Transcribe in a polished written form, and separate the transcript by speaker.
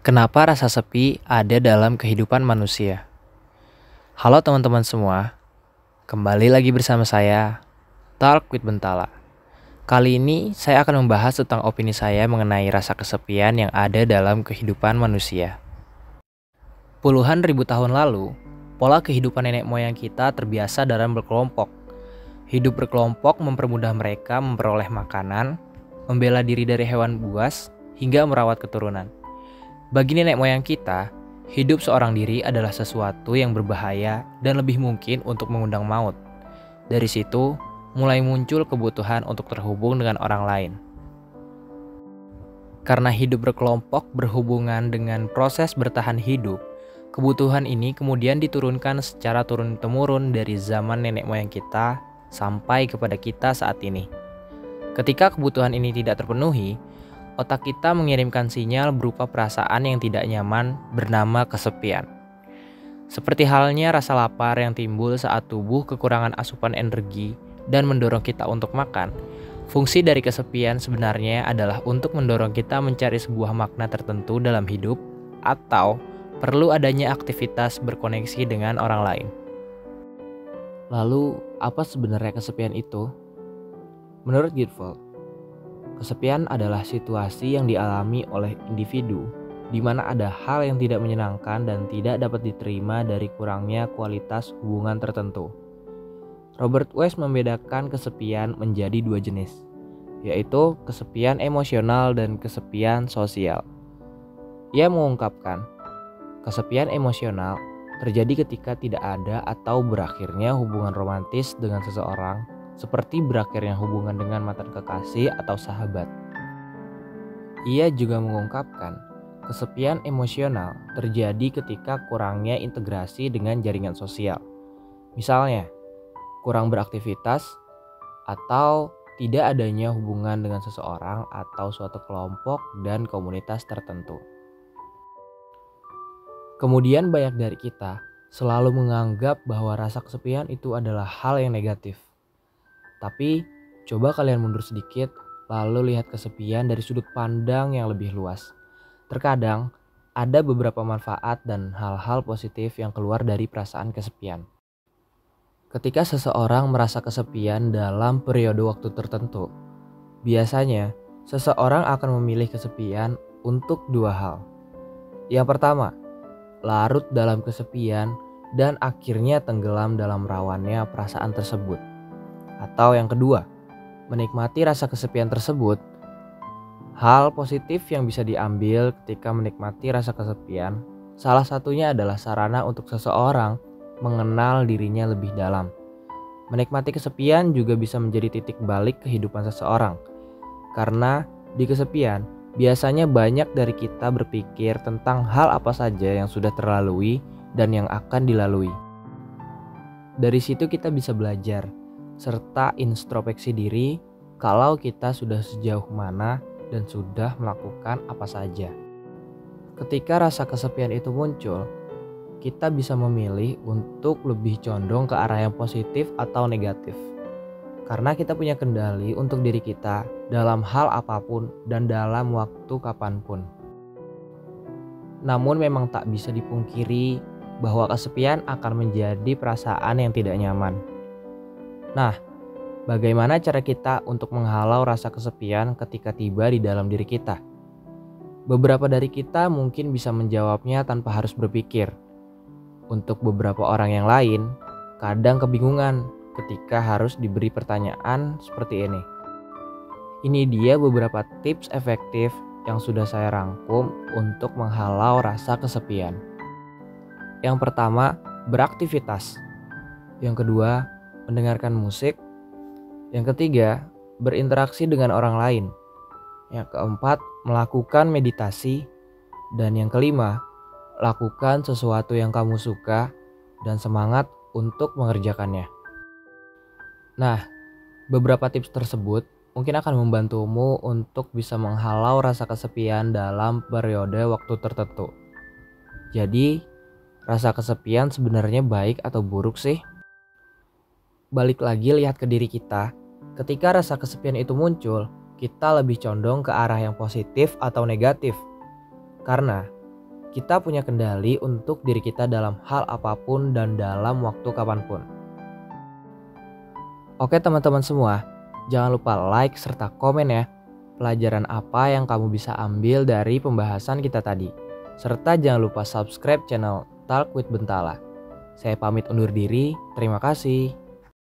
Speaker 1: Kenapa rasa sepi ada dalam kehidupan manusia? Halo teman-teman semua, kembali lagi bersama saya, Talk with Bentala. Kali ini saya akan membahas tentang opini saya mengenai rasa kesepian yang ada dalam kehidupan manusia. Puluhan ribu tahun lalu, pola kehidupan nenek moyang kita terbiasa dalam berkelompok. Hidup berkelompok mempermudah mereka memperoleh makanan, membela diri dari hewan buas, hingga merawat keturunan. Bagi nenek moyang kita, hidup seorang diri adalah sesuatu yang berbahaya dan lebih mungkin untuk mengundang maut. Dari situ, mulai muncul kebutuhan untuk terhubung dengan orang lain. Karena hidup berkelompok berhubungan dengan proses bertahan hidup, kebutuhan ini kemudian diturunkan secara turun-temurun dari zaman nenek moyang kita sampai kepada kita saat ini. Ketika kebutuhan ini tidak terpenuhi, otak kita mengirimkan sinyal berupa perasaan yang tidak nyaman bernama kesepian. Seperti halnya rasa lapar yang timbul saat tubuh kekurangan asupan energi dan mendorong kita untuk makan. Fungsi dari kesepian sebenarnya adalah untuk mendorong kita mencari sebuah makna tertentu dalam hidup atau perlu adanya aktivitas berkoneksi dengan orang lain. Lalu, apa sebenarnya kesepian itu? Menurut Gitvold, kesepian adalah situasi yang dialami oleh individu di mana ada hal yang tidak menyenangkan dan tidak dapat diterima dari kurangnya kualitas hubungan tertentu. Robert West membedakan kesepian menjadi dua jenis, yaitu kesepian emosional dan kesepian sosial. Ia mengungkapkan, kesepian emosional terjadi ketika tidak ada atau berakhirnya hubungan romantis dengan seseorang, seperti berakhirnya hubungan dengan mantan kekasih atau sahabat. Ia juga mengungkapkan, kesepian emosional terjadi ketika kurangnya integrasi dengan jaringan sosial. Misalnya, kurang beraktivitas atau tidak adanya hubungan dengan seseorang atau suatu kelompok dan komunitas tertentu. Kemudian banyak dari kita selalu menganggap bahwa rasa kesepian itu adalah hal yang negatif. Tapi, coba kalian mundur sedikit, lalu lihat kesepian dari sudut pandang yang lebih luas. Terkadang, ada beberapa manfaat dan hal-hal positif yang keluar dari perasaan kesepian. Ketika seseorang merasa kesepian dalam periode waktu tertentu, biasanya seseorang akan memilih kesepian untuk dua hal. Yang pertama, larut dalam kesepian dan akhirnya tenggelam dalam rawannya perasaan tersebut. Atau yang kedua, menikmati rasa kesepian tersebut. Hal positif yang bisa diambil ketika menikmati rasa kesepian, salah satunya adalah sarana untuk seseorang mengenal dirinya lebih dalam. Menikmati kesepian juga bisa menjadi titik balik kehidupan seseorang. Karena di kesepian, biasanya banyak dari kita berpikir tentang hal apa saja yang sudah terlalui dan yang akan dilalui. Dari situ kita bisa belajar serta introspeksi diri kalau kita sudah sejauh mana dan sudah melakukan apa saja. Ketika rasa kesepian itu muncul, kita bisa memilih untuk lebih condong ke arah yang positif atau negatif. Karena kita punya kendali untuk diri kita dalam hal apapun dan dalam waktu kapanpun. Namun memang tak bisa dipungkiri bahwa kesepian akan menjadi perasaan yang tidak nyaman. Nah, bagaimana cara kita untuk menghalau rasa kesepian ketika tiba di dalam diri kita? Beberapa dari kita mungkin bisa menjawabnya tanpa harus berpikir. Untuk beberapa orang yang lain, kadang kebingungan ketika harus diberi pertanyaan seperti ini. Ini dia beberapa tips efektif yang sudah saya rangkum untuk menghalau rasa kesepian. Yang pertama, beraktivitas. Yang kedua, mendengarkan musik. Yang ketiga, berinteraksi dengan orang lain. Yang keempat, melakukan meditasi. Dan yang kelima, lakukan sesuatu yang kamu suka dan semangat untuk mengerjakannya. Nah, beberapa tips tersebut mungkin akan membantumu untuk bisa menghalau rasa kesepian dalam periode waktu tertentu. Jadi, rasa kesepian sebenarnya baik atau buruk sih? Balik lagi lihat ke diri kita, ketika rasa kesepian itu muncul, kita lebih condong ke arah yang positif atau negatif. Karena kita punya kendali untuk diri kita dalam hal apapun dan dalam waktu kapanpun. Oke teman-teman semua, jangan lupa like serta komen ya. Pelajaran apa yang kamu bisa ambil dari pembahasan kita tadi. Serta jangan lupa subscribe channel Talk with Bentala. Saya pamit undur diri, terima kasih.